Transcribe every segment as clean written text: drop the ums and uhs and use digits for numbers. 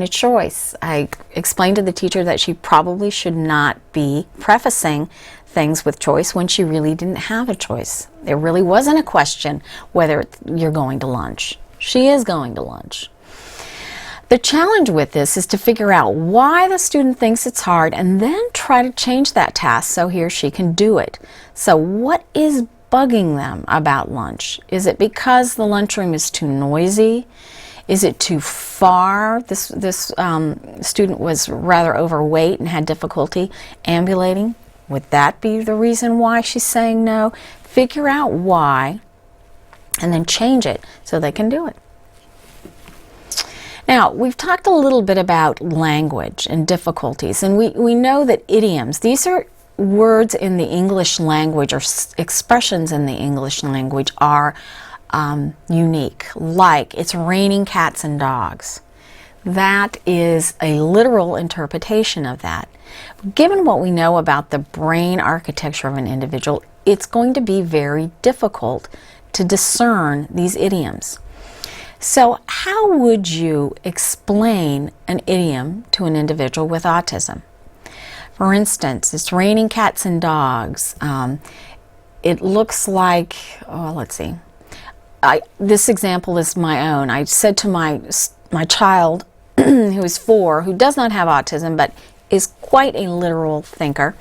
A choice. I explained to the teacher that she probably should not be prefacing things with choice when she really didn't have a choice. There really wasn't a question whether you're going to lunch. She is going to lunch. The challenge with this is to figure out why the student thinks it's hard and then try to change that task so he or she can do it. So what is bugging them about lunch? Is it because the lunchroom is too noisy? Is it too far? This student was rather overweight and had difficulty ambulating. Would that be the reason why she's saying no? Figure out why and then change it so they can do it. Now, we've talked a little bit about language and difficulties, and we know that idioms, these are words in the English language or expressions in the English language are unique, like it's raining cats and dogs. That is a literal interpretation of that. Given what we know about the brain architecture of an individual, it's going to be very difficult to discern these idioms. So how would you explain an idiom to an individual with autism? For instance, it's raining cats and dogs. It looks like, oh, let's see. This example is my own. I said to my child, who is 4, who does not have autism, but is quite a literal thinker,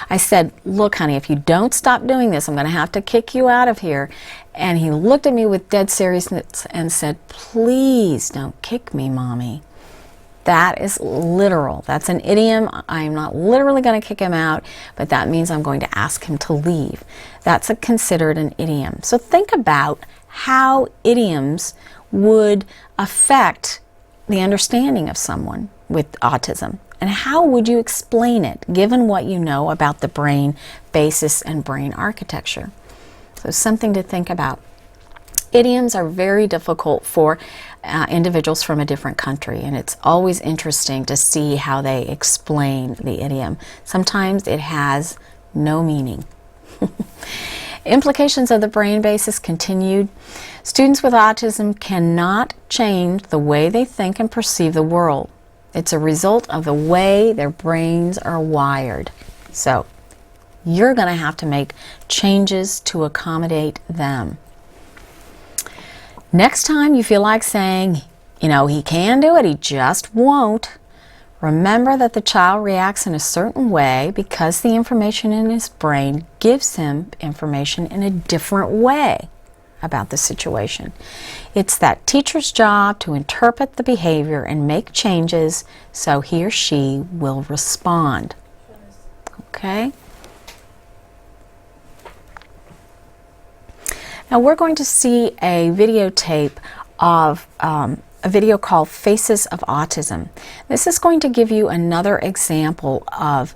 I said, look, honey, if you don't stop doing this, I'm going to have to kick you out of here. And he looked at me with dead seriousness and said, please don't kick me, Mommy. That is literal. That's an idiom. I'm not literally going to kick him out, but that means I'm going to ask him to leave. That's considered an idiom. So think about how idioms would affect the understanding of someone with autism. And how would you explain it, given what you know about the brain basis and brain architecture? So something to think about. Idioms are very difficult for individuals from a different country, and it's always interesting to see how they explain the idiom. Sometimes it has no meaning. Implications of the brain basis continued. Students with autism cannot change the way they think and perceive the world. It's a result of the way their brains are wired. So you're going to have to make changes to accommodate them. Next time you feel like saying, you know, he can do it, he just won't, remember that the child reacts in a certain way because the information in his brain gives him information in a different way about the situation. It's that teacher's job to interpret the behavior and make changes so he or she will respond. Okay? Now we're going to see a videotape of a video called Faces of Autism. This is going to give you another example of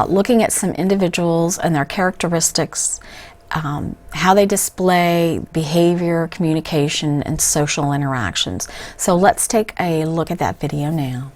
looking at some individuals and their characteristics, how they display behavior, communication, and social interactions. So let's take a look at that video now.